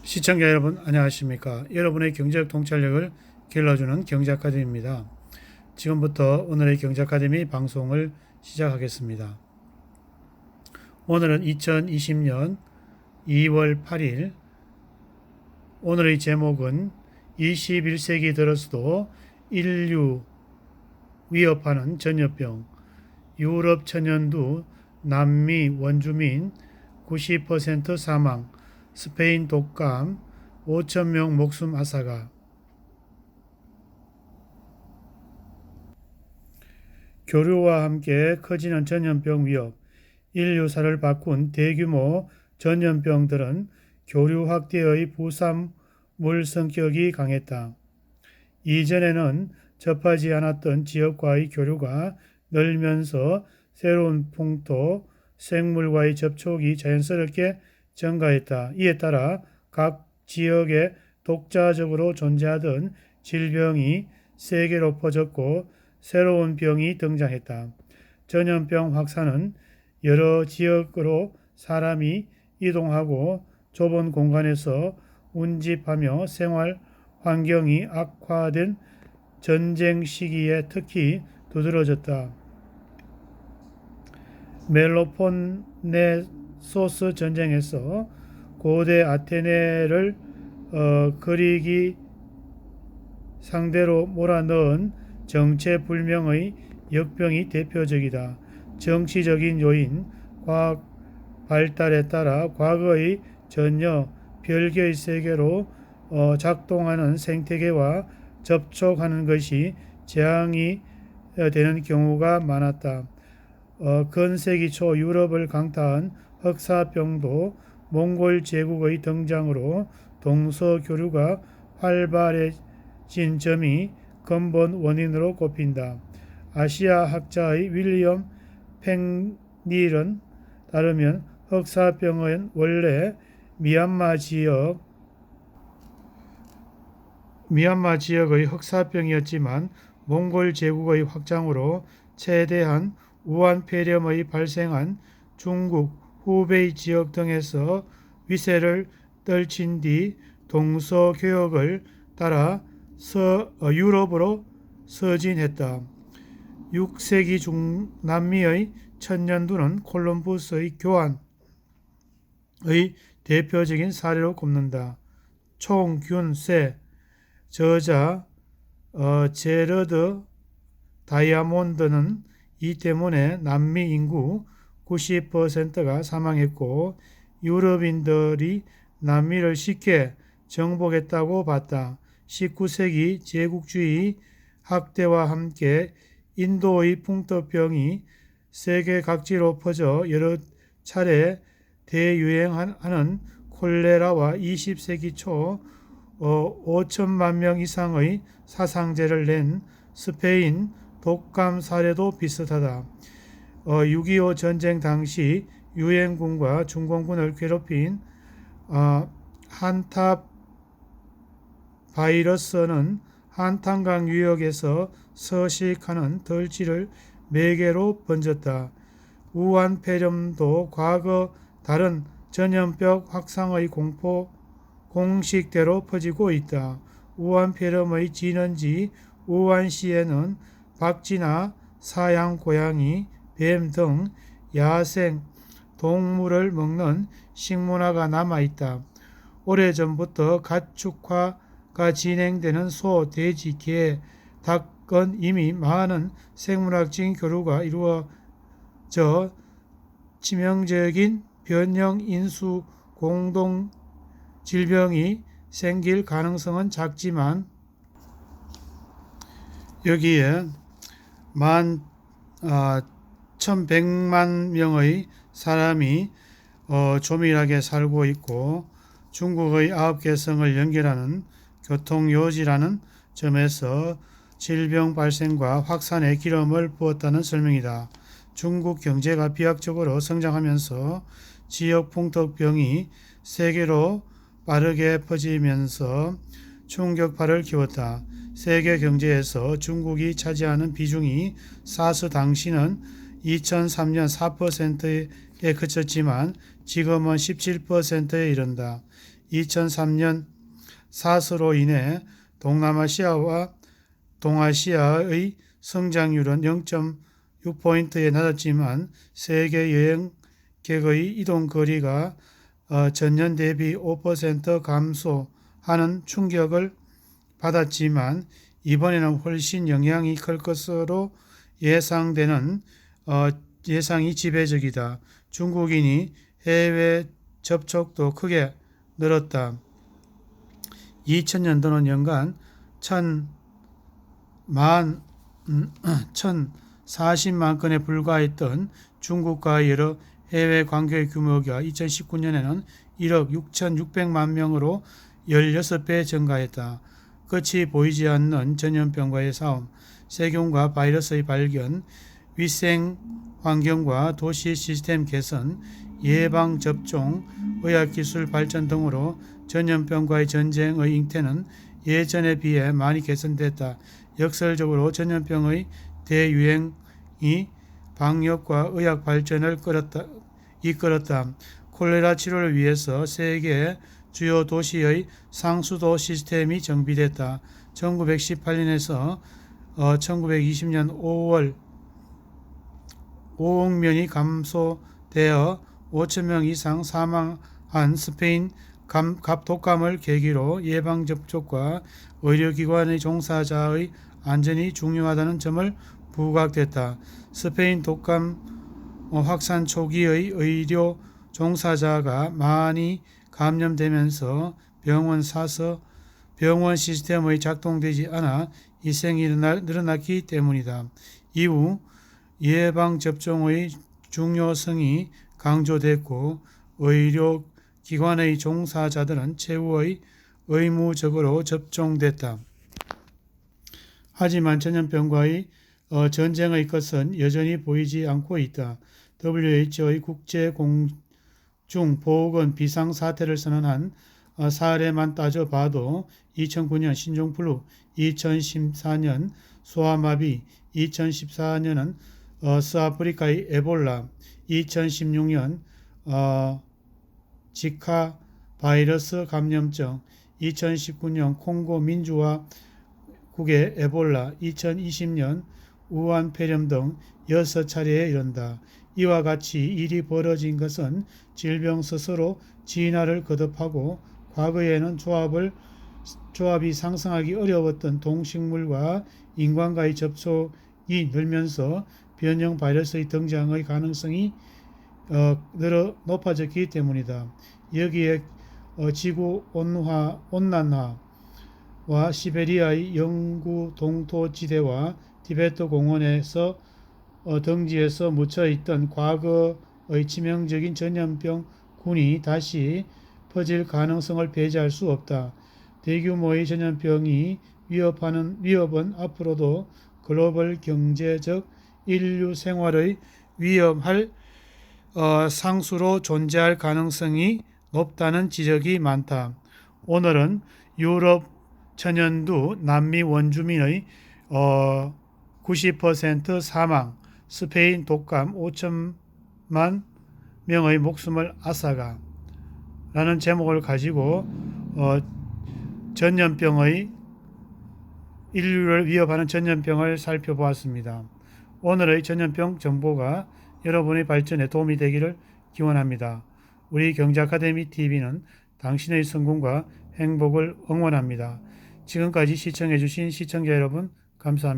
시청자 여러분 안녕하십니까. 여러분의 경제적 통찰력을 길러주는 경제아카데미입니다. 지금부터 오늘의 경제아카데미 방송을 시작하겠습니다. 오늘은 2020년 2월 8일. 오늘의 제목은 21세기 들어서도 인류 위협하는 전염병, 유럽 천연두 남미 원주민 90% 사망, 스페인 독감 5,000명 목숨 앗아가. 교류와 함께 커지는 전염병 위협. 인류사를 바꾼 대규모 전염병들은 교류 확대의 부산물 성격이 강했다. 이전에는 접하지 않았던 지역과의 교류가 늘면서 새로운 풍토, 생물과의 접촉이 자연스럽게 증가했다. 이에 따라 각 지역에 독자적으로 존재하던 질병이 세계로 퍼졌고 새로운 병이 등장했다. 전염병 확산은 여러 지역으로 사람이 이동하고 좁은 공간에서 운집하며 생활 환경이 악화된 전쟁 시기에 특히 두드러졌다. 멜로폰네소스 전쟁에서 고대 아테네를 그리기 상대로 몰아넣은 정체불명의 역병이 대표적이다. 정치적인 요인, 과학 발달에 따라 과거의 전혀 별개의 세계로 작동하는 생태계와 접촉하는 것이 재앙이 되는 경우가 많았다. 건세기 초 유럽을 강타한 흑사병도 몽골 제국의 등장으로 동서교류가 활발해진 점이 근본 원인으로 꼽힌다. 아시아 학자의 윌리엄 팽닐은 따르면 흑사병은 원래 미얀마 지역의 흑사병이었지만 몽골 제국의 확장으로 최대한 우한 폐렴의 발생한 중국, 후베이 지역 등에서 위세를 떨친 뒤 동서교역을 따라 유럽으로 서진했다. 6세기 중남미의 천년두는 콜럼버스의 교환의 대표적인 사례로 꼽는다. 총, 균, 세, 저자 제러드 다이아몬드는 이 때문에 남미 인구 90%가 사망했고 유럽인들이 남미를 쉽게 정복했다고 봤다. 19세기 제국주의 확대와 함께 인도의 풍토병이 세계 각지로 퍼져 여러 차례 대유행하는 콜레라와 20세기 초 5천만 명 이상의 사상자를 낸 스페인 독감 사례도 비슷하다. 6.25 전쟁 당시 유엔군과 중공군을 괴롭힌 한타 바이러스는 한탄강 유역에서 서식하는 덜지를 매개로 번졌다. 우한 폐렴도 과거 다른 전염병 확산의 공식대로 퍼지고 있다. 우한 폐렴의 진원지 우한시에는 박쥐나 사양 고양이, 뱀 등 야생 동물을 먹는 식문화가 남아있다. 오래전부터 가축화가 진행되는 소, 돼지, 개, 닭은 이미 많은 생물학적인 교류가 이루어져 치명적인 변형 인수 공동 질병이 생길 가능성은 작지만 여기에 1,100만 명의 사람이 조밀하게 살고 있고 중국의 9개 성을 연결하는 교통요지라는 점에서 질병 발생과 확산에 기름을 부었다는 설명이다. 중국 경제가 비약적으로 성장하면서 지역 풍토병이 세계로 빠르게 퍼지면서 충격파를 키웠다. 세계 경제에서 중국이 차지하는 비중이 사스 당시는 2003년 4%에 그쳤지만 지금은 17%에 이른다. 2003년 사스로 인해 동남아시아와 동아시아의 성장률은 0.6포인트에 낮았지만 세계 여행객의 이동거리가 전년 대비 5% 감소하는 충격을 받았지만 이번에는 훨씬 영향이 클 것으로 예상되는 예상이 지배적이다. 중국인이 해외 접촉도 크게 늘었다. 2000년도는 연간 1040만 건에 불과했던 중국과의 여러 해외 관계 규모가 2019년에는 1억 6,600만 명으로 16배 증가했다. 끝이 보이지 않는 전염병과의 싸움, 세균과 바이러스의 발견, 위생 환경과 도시 시스템 개선, 예방접종, 의학기술 발전 등으로 전염병과의 전쟁의 잉태는 예전에 비해 많이 개선됐다. 역설적으로 전염병의 대유행이 방역과 의학 발전을 이끌었다. 콜레라 치료를 위해서 세계 주요 도시의 상수도 시스템이 정비됐다. 1918년에서 1920년 5억 명이 감소되어 5천 명 이상 사망한 스페인 독감을 계기로 예방접촉과 의료기관의 종사자의 안전이 중요하다는 점을 부각됐다. 스페인 독감 확산 초기의 의료 종사자가 많이 감염되면서 병원 시스템의 작동되지 않아 희생이 늘어났기 때문이다. 이후 예방접종의 중요성이 강조됐고 의료기관의 종사자들은 최후의 의무적으로 접종됐다. 하지만 전염병과의 전쟁의 끝은 여전히 보이지 않고 있다. WHO의 국제공중보건 비상사태를 선언한 사례만 따져봐도 2009년 신종플루, 2014년 소아마비, 2014년은 서아프리카의 에볼라, 2016년 지카 바이러스 감염증, 2019년 콩고 민주화국의 에볼라, 2020년 우한 폐렴 등 6차례에 이른다. 이와 같이 일이 벌어진 것은 질병 스스로 진화를 거듭하고 과거에는 조합이 상상하기 어려웠던 동식물과 인간과의 접촉이 늘면서 변형 바이러스의 등장의 가능성이 높아졌기 때문이다. 여기에 지구 온난화와 시베리아의 영구 동토지대와 티베트 공원에서 등지에서 묻혀있던 과거의 치명적인 전염병군이 다시 퍼질 가능성을 배제할 수 없다. 대규모의 전염병이 위협은 앞으로도 글로벌 경제적 인류 생활의 위험할 상수로 존재할 가능성이 높다는 지적이 많다. 오늘은 유럽 천연두 남미 원주민의 90% 사망, 스페인 독감 5천만 명의 목숨을 앗아가 라는 제목을 가지고 인류를 위협하는 전염병을 살펴보았습니다. 오늘의 전염병 정보가 여러분의 발전에 도움이 되기를 기원합니다. 우리 경제아카데미 TV는 당신의 성공과 행복을 응원합니다. 지금까지 시청해주신 시청자 여러분 감사합니다.